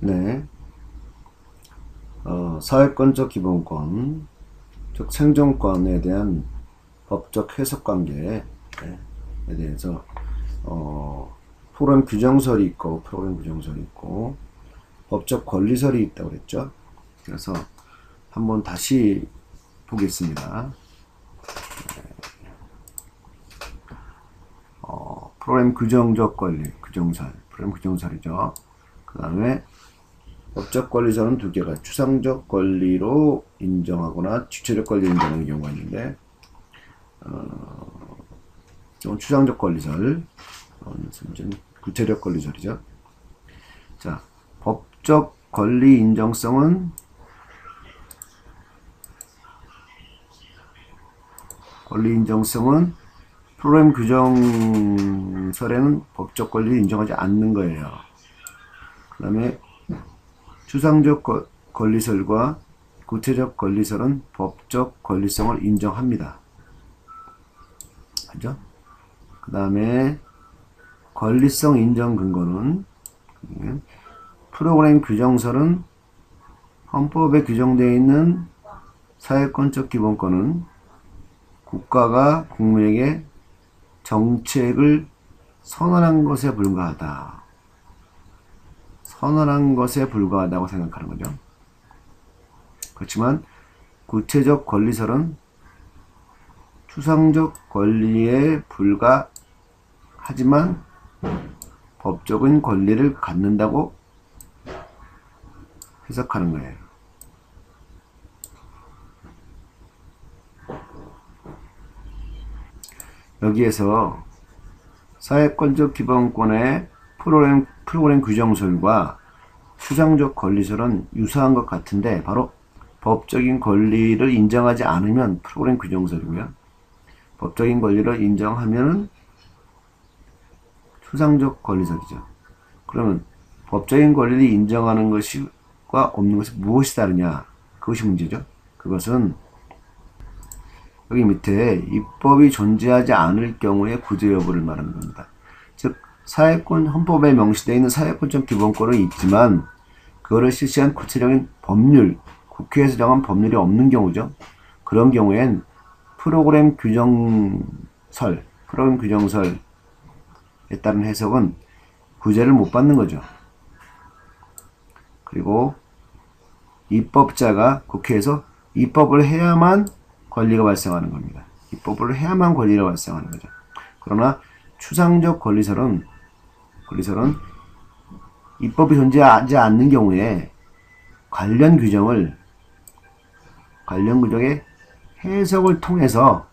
네. 사회권적 기본권, 즉 생존권에 대한 법적 해석 관계에 대해서 프로그램 규정설이 있고 법적 권리설이 있다고 그랬죠. 그래서 한번 다시 보겠습니다. 프로그램 규정적 권리, 프로그램 규정설이죠. 그 다음에 법적 권리설은 두 개가 추상적 권리로 인정하거나 주체적 권리로 인정하는 경우가 있는데, 이건 추상적 권리설, 구체적 권리설이죠. 자, 법적 권리 인정성은 프로그램 규정설에는 법적 권리를 인정하지 않는 거예요. 그 다음에 추상적 권리설과 구체적 권리설은 법적 권리성을 인정합니다. 그죠? 그 다음에 권리성 인정 근거는 프로그램 규정설은 헌법에 규정되어 있는 사회권적 기본권은 국가가 국민에게 정책을 선언한 것에 불과하다고 생각하는 거죠. 그렇지만 구체적 권리설은 추상적 권리에 불과하지만 법적인 권리를 갖는다고 해석하는 거예요. 여기에서 사회권적 기본권의 프로그램 규정설과 추상적 권리설은 유사한 것 같은데 바로 법적인 권리를 인정하지 않으면 프로그램 규정설이고요. 법적인 권리를 인정하면은 추상적 권리설이죠. 그러면 법적인 권리를 인정하는 것과 없는 것이 무엇이 다르냐? 그것이 문제죠. 그것은 여기 밑에 입법이 존재하지 않을 경우의 구제 여부를 말하는 겁니다. 즉 사회권 헌법에 명시되어 있는 사회권적 기본권은 있지만 그거를 실시한 구체적인 법률, 국회에서 정한 법률이 없는 경우죠. 그런 경우엔 프로그램 규정설에 따른 해석은 구제를 못 받는 거죠. 그리고 입법자가 국회에서 입법을 해야만 권리가 발생하는 겁니다. 입법을 해야만 권리가 발생하는 거죠. 그러나 추상적 권리설은 입법이 존재하지 않는 경우에 관련 규정의 해석을 통해서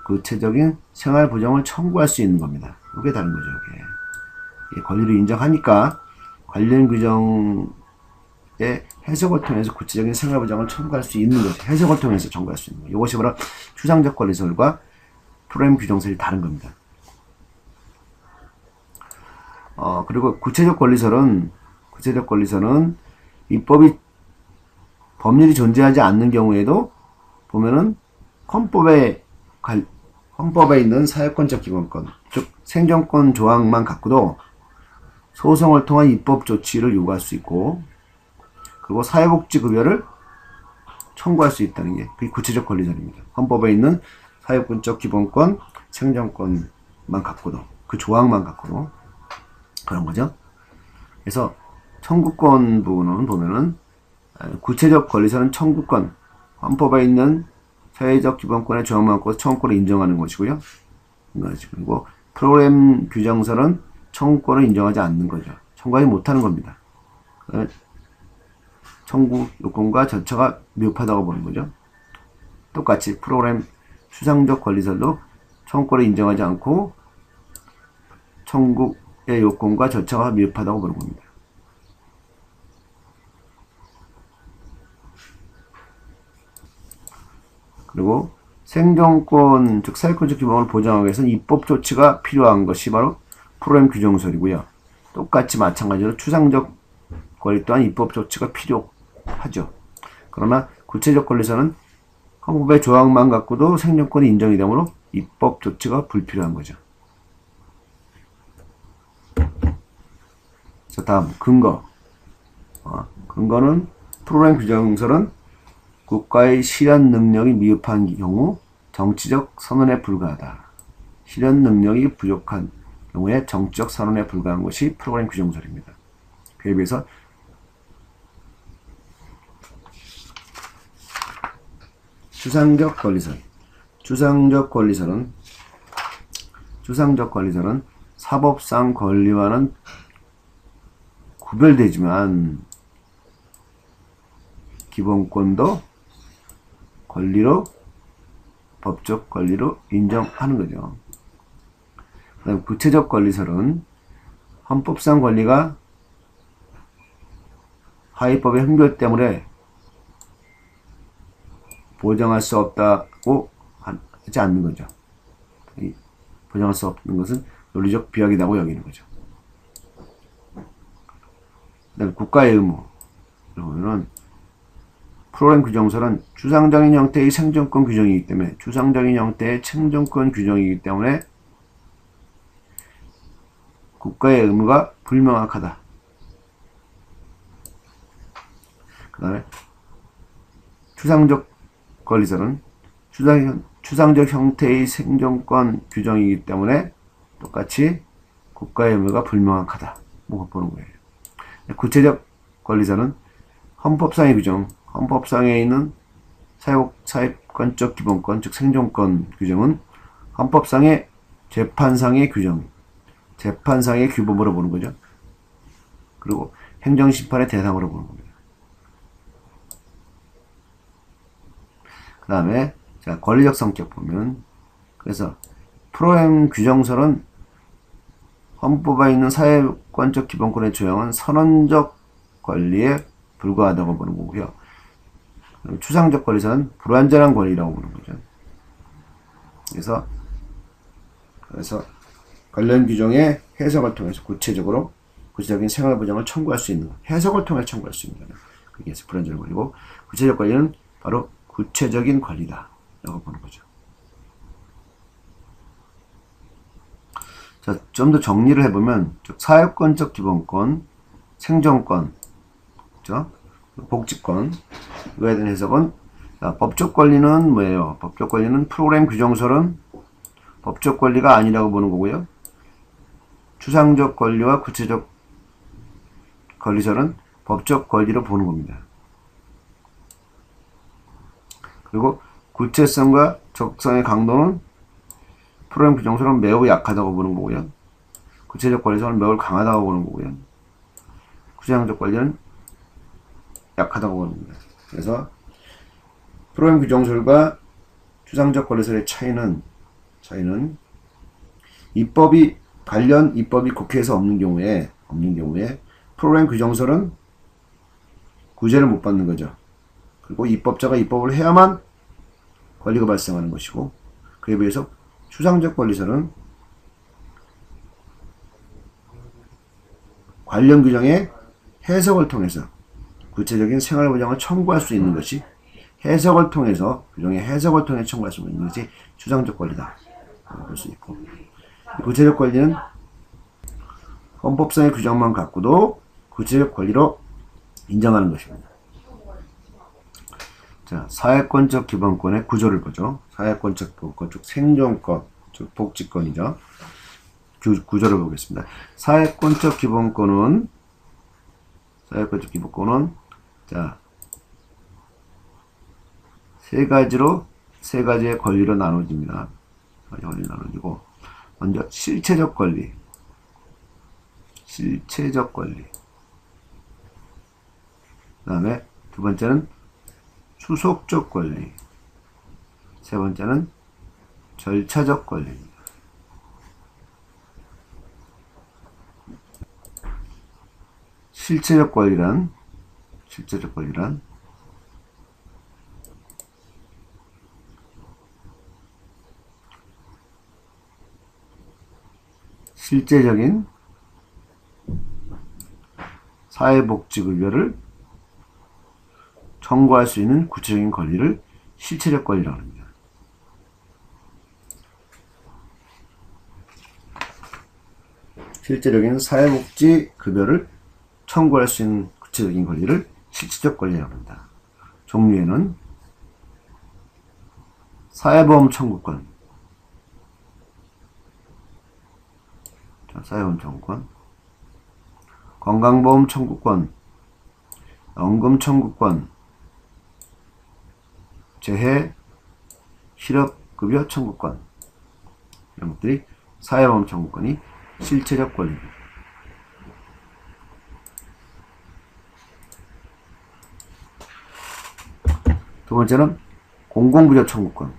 구체적인 생활 보장을 청구할 수 있는 겁니다. 이게 다른 거죠. 이게 권리를 인정하니까 관련 규정의 해석을 통해서 구체적인 생활 보장을 청구할 수 있는 거죠. 해석을 통해서 청구할 수 있는 거죠. 이것이 바로 추상적 권리설과 프로그램 규정설이 다른 겁니다. 그리고 구체적 권리설은 법률이 존재하지 않는 경우에도 보면은 헌법에 있는 사회권적 기본권, 즉 생존권 조항만 갖고도 소송을 통한 입법 조치를 요구할 수 있고, 그리고 사회복지급여를 청구할 수 있다는 게 그게 구체적 권리설입니다. 헌법에 있는 사회권적 기본권, 생존권만 갖고도, 그 조항만 갖고도 그런 거죠. 그래서 청구권 부분은 보면은 구체적 권리설은 청구권, 헌법에 있는 사회적 기본권의 조항만 갖고 청구권을 인정하는 것이고요. 그리고 프로그램 규정설은 청구권을 인정하지 않는 거죠. 청구하지 못하는 겁니다. 청구 요건과 절차가 미흡하다고 보는 거죠. 똑같이 프로그램 추상적 권리설도 청구권을 인정하지 않고 청구의 요건과 절차가 미흡하다고 보는 겁니다. 그리고 생존권, 즉 사회권적 기본을 보장하기 위해서는 입법 조치가 필요한 것이 바로 프로그램 규정설이고요. 똑같이 마찬가지로 추상적 권리 또한 입법 조치가 필요하죠. 그러나 구체적 권리서는 헌법의 조항만 갖고도 생존권이 인정이 되므로 입법 조치가 불필요한 거죠. 자, 다음 근거. 근거는 프로그램 규정설은 국가의 실현 능력이 미흡한 경우 정치적 선언에 불과하다. 실현 능력이 부족한 경우에 정치적 선언에 불과한 것이 프로그램 규정설입니다. 그에 비해서 추상적 권리설. 추상적 권리설은 사법상 권리와는 구별되지만 기본권도 권리로, 법적 권리로 인정하는 거죠. 그다음 구체적 권리설은 헌법상 권리가 하위법의 흠결 때문에 보장할 수 없다고 하지 않는 거죠. 보장할 수 없는 것은 논리적 비약이라고 여기는 거죠. 그다음 국가의 의무. 그러면은 프로그램 규정설은 추상적인 형태의 생존권 규정이기 때문에 국가의 의무가 불명확하다. 그 다음에 추상적 권리설은 추상적 형태의 생존권 규정이기 때문에 똑같이 국가의 의무가 불명확하다. 뭐 보는 거예요. 구체적 권리설은 헌법상의 규정, 헌법상에 있는 사회권적 기본권, 즉 생존권 규정은 헌법상의 재판상의 규정, 재판상의 규범으로 보는 거죠. 그리고 행정심판의 대상으로 보는 겁니다. 그 다음에 자, 권리적 성격 보면, 그래서 프로그램 규정설은 헌법에 있는 사회권적 기본권의 조항은 선언적 권리에 불과하다고 보는 거고요. 추상적 권리설은 불완전한 권리라고 보는 거죠. 그래서 관련 규정의 해석을 통해서 구체적인 생활 보장을 청구할 수 있는, 해석을 통해 청구할 수 있는 거는 그게 불완전한 권리고, 구체적 권리는 바로 구체적인 권리다 라고 보는 거죠. 자, 좀 더 정리를 해보면, 사회권적 기본권, 생존권, 그렇죠? 복지권, 이거에 대한 해석은, 자, 법적 권리는 뭐예요? 법적 권리는 프로그램 규정설은 법적 권리가 아니라고 보는 거고요. 추상적 권리와 구체적 권리설은 법적 권리로 보는 겁니다. 그리고 구체성과 적성의 강도는 프로그램 규정설은 매우 약하다고 보는 거고요. 구체적 권리설은 매우 강하다고 보는 거고요. 추상적 권리는 약하다고 보는 겁니다. 그래서 프로그램 규정설과 추상적 권리설의 차이는 관련 입법이 국회에서 없는 경우에 프로그램 규정설은 구제를 못 받는 거죠. 그리고 입법자가 입법을 해야만 권리가 발생하는 것이고, 그에 비해서 추상적 권리설은 관련 규정의 해석을 통해서 구체적인 생활 보장을 청구할 수 있는 것이 규정의 해석을 통해 청구할 수 있는 것이 추상적 권리다 볼 수 있고, 구체적 권리는 헌법상의 규정만 갖고도 구체적 권리로 인정하는 것입니다. 자, 사회권적 기본권의 구조를 보죠. 사회권적 기본권, 즉 생존권, 즉 복지권이죠. 구조를 보겠습니다. 사회권적 기본권은 자, 세 가지의 권리로 나눠집니다. 나눠지고, 먼저 실체적 권리. 그 다음에 두 번째는 수속적 권리. 세 번째는 절차적 권리입니다. 실체적 권리란 실제적인 사회복지급여를 청구할 수 있는 구체적인 권리를 실체적 권리라고 합니다. 실제적인 사회복지급여를 청구할 수 있는 구체적인 권리를 실질적 권리라고 합니다. 종류에는 사회보험 청구권, 사회보험 청구권, 건강보험 청구권, 연금 청구권, 재해 실업급여 청구권, 이런 것들이 사회보험 청구권이 실체적 권리입니다. 두 번째는 공공부여 청구권.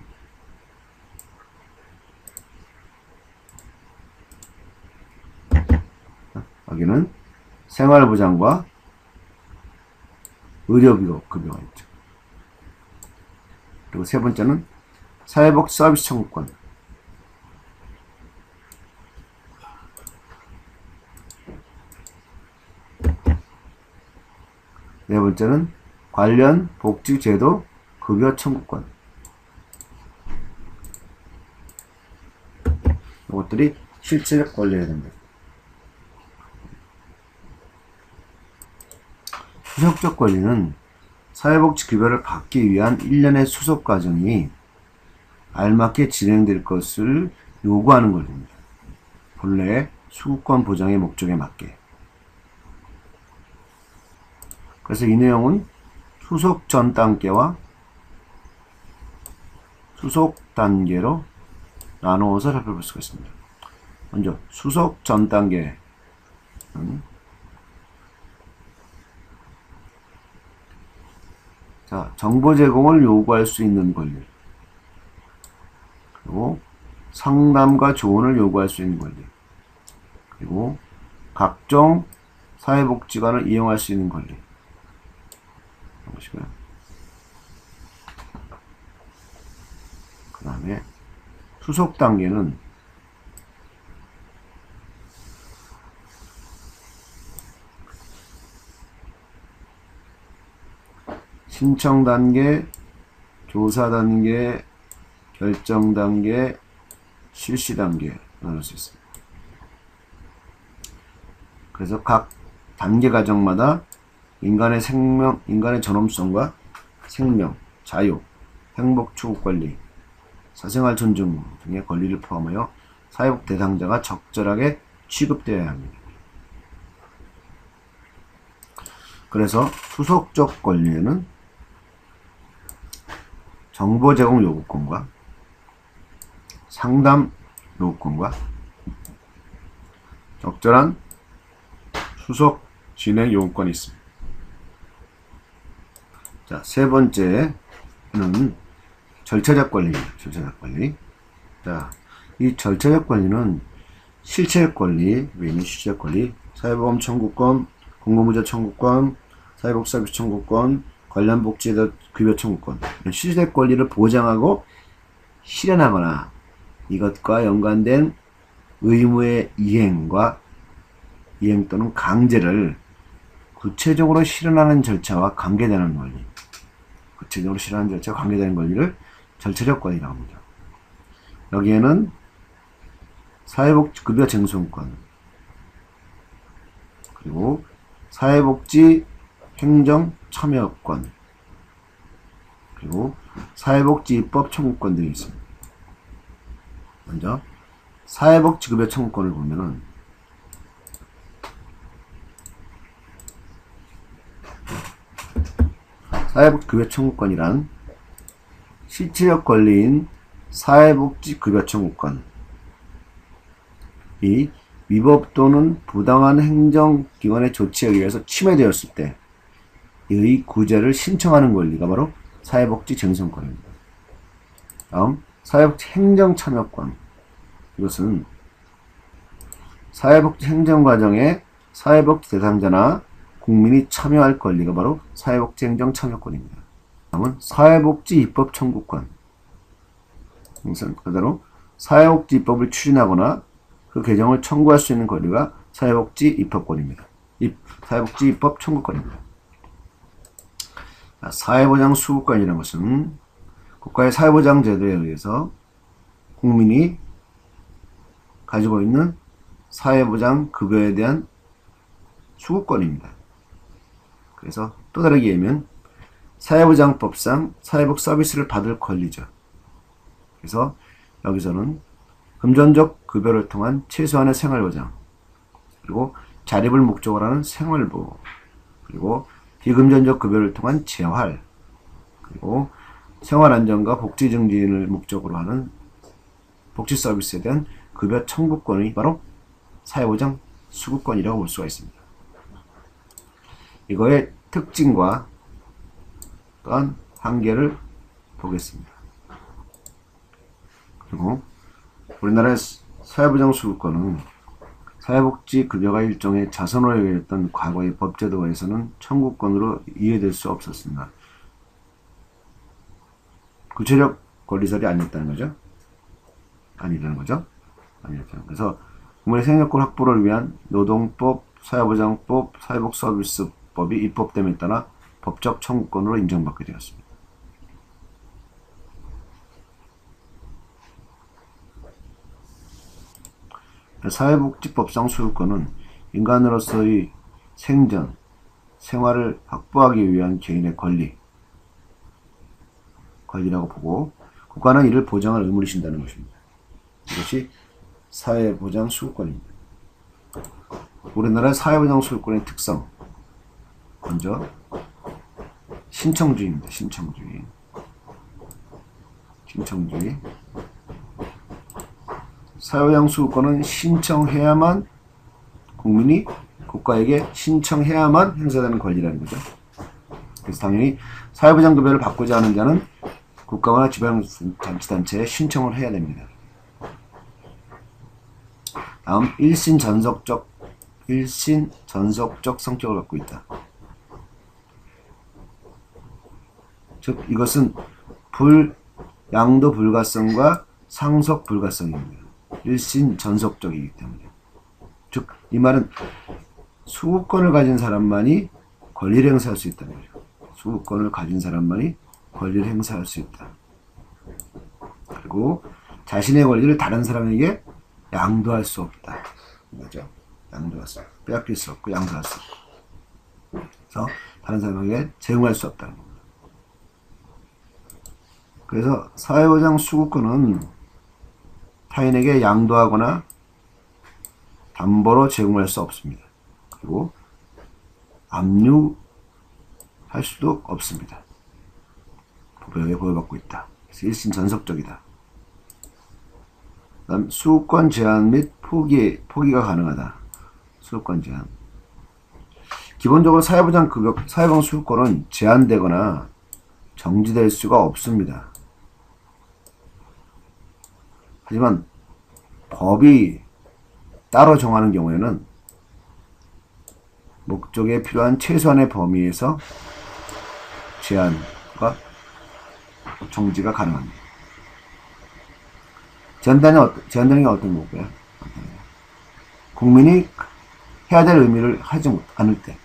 여기는 생활보장과 의료급여가 있죠. 그리고 세 번째는 사회복지 서비스 청구권. 네 번째는 관련 복지제도 급여 청구권. 이것들이 실질적 권리가 됩니다. 수속적 권리는 사회복지 급여를 받기 위한 일련의 수속 과정이 알맞게 진행될 것을 요구하는 권리입니다. 본래의 수급권 보장의 목적에 맞게. 그래서 이 내용은 수속 전 단계와 수속 단계로 나누어서 살펴볼 수가 있습니다. 먼저 수속 전 단계는 정보 제공을 요구할 수 있는 권리, 그리고 상담과 조언을 요구할 수 있는 권리, 그리고 각종 사회복지관을 이용할 수 있는 권리. 보시고요. 그 다음에 수속 단계는 신청 단계, 조사 단계, 결정 단계, 실시 단계 나눌 수 있습니다. 그래서 각 단계 과정마다 인간의 존엄성과 생명, 자유, 행복 추구 권리, 사생활 존중 등의 권리를 포함하여 사회복 대상자가 적절하게 취급되어야 합니다. 그래서 수속적 권리에는 정보 제공 요구권과 상담 요구권과 적절한 수속 진행 요구권이 있습니다. 자, 세 번째는 절차적 권리입니다. 절차적 권리. 자, 이 절차적 권리는 실체적 권리, 외인 실체적 권리, 사회보험 청구권, 공공부자 청구권, 사회복지 서비스 청구권, 관련 복지제도 급여 청구권, 이런 실체적 권리를 보장하고 실현하거나 이것과 연관된 의무의 이행 또는 강제를 구체적으로 실현하는 절차와 관계되는 권리, 구체적으로 실현하는 절차와 관계되는 권리를 절차적 권리라고 합니다. 여기에는 사회복지 급여 쟁송권, 그리고 사회복지 행정 참여권, 그리고 사회복지 입법 청구권 등이 있습니다. 먼저 사회복지 급여 청구권을 보면은 사회복지 급여 청구권이란 실체적 권리인 사회복지 급여 청구권, 이 위법 또는 부당한 행정기관의 조치에 의해서 침해되었을 때 의 구제를 신청하는 권리가 바로 사회복지 쟁송권입니다. 다음 사회복지 행정참여권, 이것은 사회복지 행정과정에 사회복지 대상자나 국민이 참여할 권리가 바로 사회복지 행정참여권입니다. 다음은 사회복지 입법 청구권, 이것은 그대로 사회복지 입법을 추진하거나 그 개정을 청구할 수 있는 권리가 사회복지 입법권입니다. 사회복지 입법 청구권입니다. 사회보장 수급권이라는 것은 국가의 사회보장 제도에 의해서 국민이 가지고 있는 사회보장 급여에 대한 수급권입니다. 그래서 또 다르게 얘기하면 사회보장법상 사회복 서비스를 받을 권리죠. 그래서 여기서는 금전적 급여를 통한 최소한의 생활보장, 그리고 자립을 목적으로 하는 생활보, 그리고 비금전적 급여를 통한 재활, 그리고 생활안정과 복지 증진을 목적으로 하는 복지 서비스에 대한 급여 청구권이 바로 사회보장 수급권이라고 볼 수가 있습니다. 이거의 특징과 또한 한계를 보겠습니다. 그리고 우리나라의 사회보장 수급권은 사회복지급여가 일종의 자선호역이었던 과거의 법제도에서는 청구권으로 이해될 수 없었습니다. 구체적 권리설이 아니었다는 거죠. 아니라는 거죠. 아니었죠. 그래서 국민의 생활권 확보를 위한 노동법, 사회보장법, 사회복서비스법이 입법됨에 따라 법적 청구권으로 인정받게 되었습니다. 사회복지법상 수급권은 인간으로서의 생존, 생활을 확보하기 위한 개인의 권리라고 보고 국가는 이를 보장할 의무를 진다는 것입니다. 이것이 사회보장 수급권입니다. 우리나라의 사회보장 수급권의 특성, 먼저 신청주의입니다. 신청주의. 사회보장 수급권은 신청해야만, 국민이 국가에게 신청해야만 행사되는 권리라는 거죠. 그래서 당연히 사회보장급여를 받고자 하는 자는 국가나 지방자치단체에 신청을 해야 됩니다. 다음, 일신전속적 성격을 갖고 있다. 즉 이것은 양도 불가성과 상속 불가성입니다. 일신전속적이기 때문에. 즉 이 말은 수급권을 가진 사람만이 권리를 행사할 수 있다는 거죠. 수급권을 가진 사람만이 권리를 행사할 수 있다. 그리고 자신의 권리를 다른 사람에게 양도할 수 없다. 그죠? 양도할 수 없다. 빼앗길 수 없고 양도할 수 없다. 그래서 다른 사람에게 제공할 수 없다는 겁니다. 그래서 사회보장 수급권은 타인에게 양도하거나 담보로 제공할 수 없습니다. 그리고 압류할 수도 없습니다. 법에 보호받고 있다. 그래서 일신전속적이다. 다음 수급권 제한 및 포기가 가능하다. 수급권 제한. 기본적으로 사회보장 수급권은 제한되거나 정지될 수가 없습니다. 하지만 법이 따로 정하는 경우에는 목적에 필요한 최소한의 범위에서 제한과 정지가 가능합니다. 제한되는 게 어떤 거고요? 국민이 해야 될 의미를 하지 않을 때,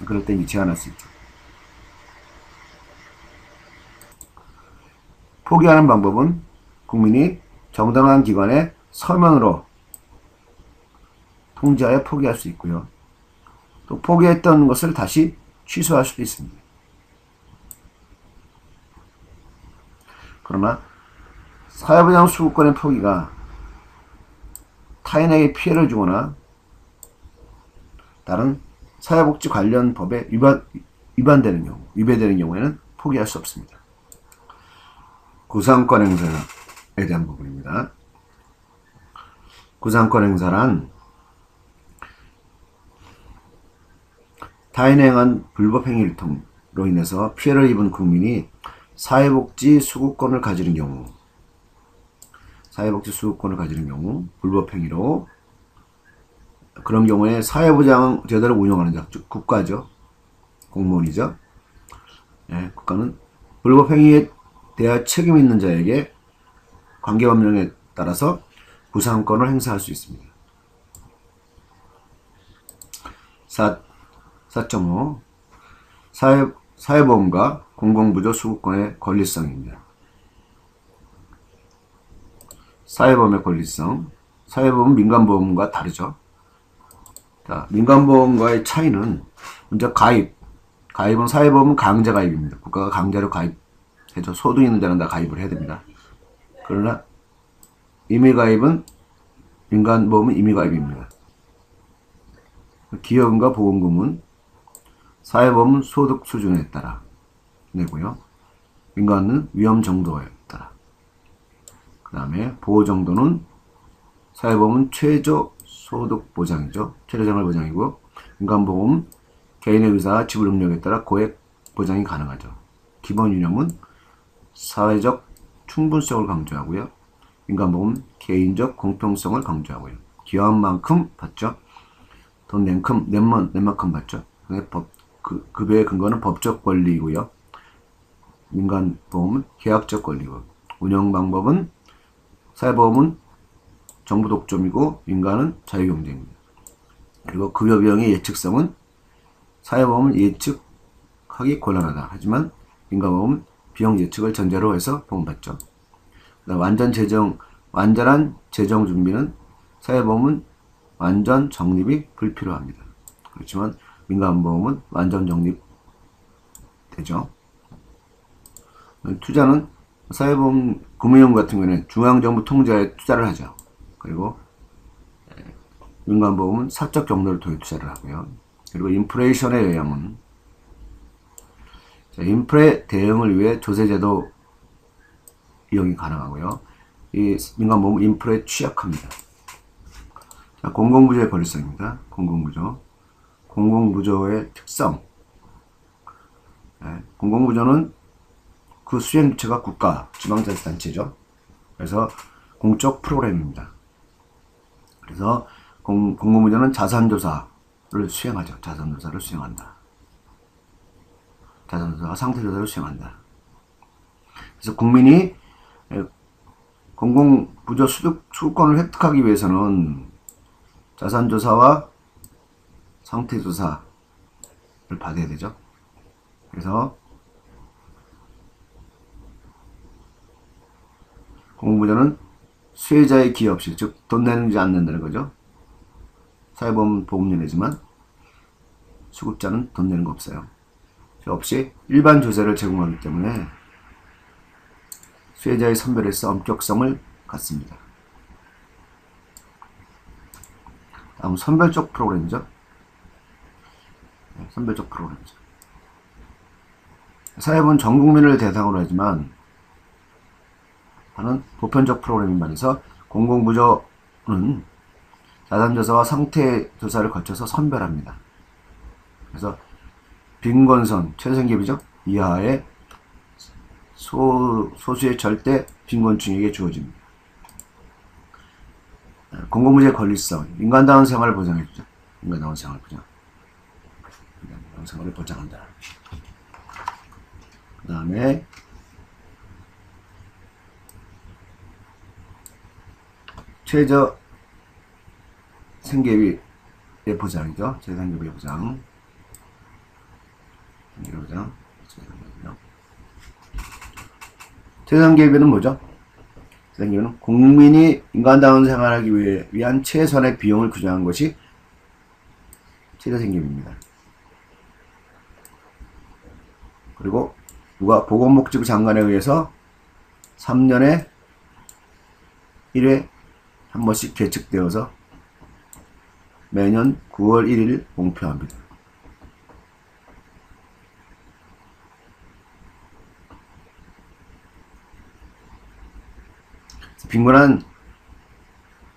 그럴 때 제한할 수 있죠. 포기하는 방법은 국민이 정당한 기관에 서면으로 통지하여 포기할 수 있고요. 또 포기했던 것을 다시 취소할 수도 있습니다. 그러나 사회보장 수급권의 포기가 타인에게 피해를 주거나 다른 사회복지 관련 법에 위배되는 경우에는 포기할 수 없습니다. 구상권 행사에 대한 부분입니다. 구상권 행사란 타인에 행한 불법 행위로 인해서 피해를 입은 국민이 사회복지 수급권을 가지는 경우, 불법 행위로, 그런 경우에 사회보장 제도를 운영하는 자, 즉 국가죠. 공무원이죠. 예, 국가는 불법 행위에 대한 책임 있는 자에게 관계법령에 따라서 구상권을 행사할 수 있습니다. 4.5 사회보험과 공공부조 수급권의 권리성입니다. 사회보험의 권리성. 사회보험은 민간보험과 다르죠. 자, 민간보험과의 차이는 먼저 가입, 가입은 사회보험은 강제 가입입니다. 국가가 강제로 가입해줘. 소득 있는 자는 다 가입을 해야 됩니다. 그러나 임의 가입은 민간보험은 임의 가입입니다. 기여금과 보험금은 사회보험은 소득 수준에 따라 내고요. 민간은 위험 정도에 따라. 그 다음에 보호 정도는 사회보험은 최저 소득 보장이죠. 최저생활 보장이고, 민간보험은 개인의 의사와 지불 능력에 따라 고액 보장이 가능하죠. 기본 유념은 사회적 충분성을 강조하고요. 민간보험은 개인적 공평성을 강조하고요. 기여한 만큼 받죠. 돈 낸 만큼 받죠. 급여의 근거는 법적 권리이고요. 민간보험은 계약적 권리고, 운영 방법은 사회보험은 정부 독점이고 민간은 자유경쟁입니다. 그리고 급여 비용의 예측성은 사회보험은 예측하기 곤란하다. 하지만 민간보험은 비용 예측을 전제로 해서 보험받죠. 완전한 재정 준비는 사회보험은 완전 적립이 불필요합니다. 그렇지만 민간보험은 완전 적립되죠. 투자는 사회보험 금융 같은 경우는 중앙정부 통제하에 투자를 하죠. 그리고 민간보험은 사적 경로를 통해 투자를 하고요. 그리고 인플레이션의 영향은 인플레 대응을 위해 조세제도 이용이 가능하고요. 이 민간보험은 인플레에 취약합니다. 자, 공공부조의 권리성입니다. 공공부조의 특성. 공공부조는 그 수행 주체가 국가, 지방자치단체죠. 그래서 공적 프로그램입니다. 그래서 공공부조는 자산조사를 수행하죠. 자산조사를 수행한다. 자산조사와 상태조사를 수행한다. 그래서 국민이 공공부조 수급권을 획득하기 위해서는 자산조사와 상태조사를 받아야 되죠. 그래서 공공부조는 수혜자의 기여 없이, 즉 돈 내지 않는다는 거죠. 사회보험 보험료내지만 수급자는 돈 내는 거 없어요. 없이 일반 조세를 제공하기 때문에 수혜자의 선별에서 엄격성을 갖습니다. 다음 선별적 프로그램이죠. 선별적 프로그램이죠. 사회보험은 전 국민을 대상으로 하지만 하는 보편적 프로그램인 반해서 공공부조는 자산조사와 상태조사를 거쳐서 선별합니다. 그래서 빈곤선, 최저생계비죠. 이하의 소수의 절대 빈곤층에게 주어집니다. 공공부조의 권리성, 인간다운 생활을 보장해주죠. 인간다운 생활 보장. 인간다운 생활을 보장한다. 그 다음에 최저 생계비의 보장이죠. 최저 생계비의 보장. 최저생계비는 뭐죠? 최저생계비는 국민이 인간다운 생활하기 위한 최선의 비용을 규정한 것이 최저생계비입니다. 그리고 누가 보건복지부 장관에 의해서 3년에 1회 한 번씩 계측되어서 매년 9월 1일 공표합니다. 빈곤한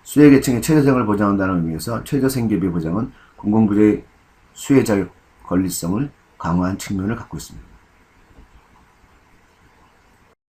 수혜계층의 최저생활을 보장한다는 의미에서 최저생계비 보장은 공공부조의 수혜자의 권리성을 강화한 측면을 갖고 있습니다.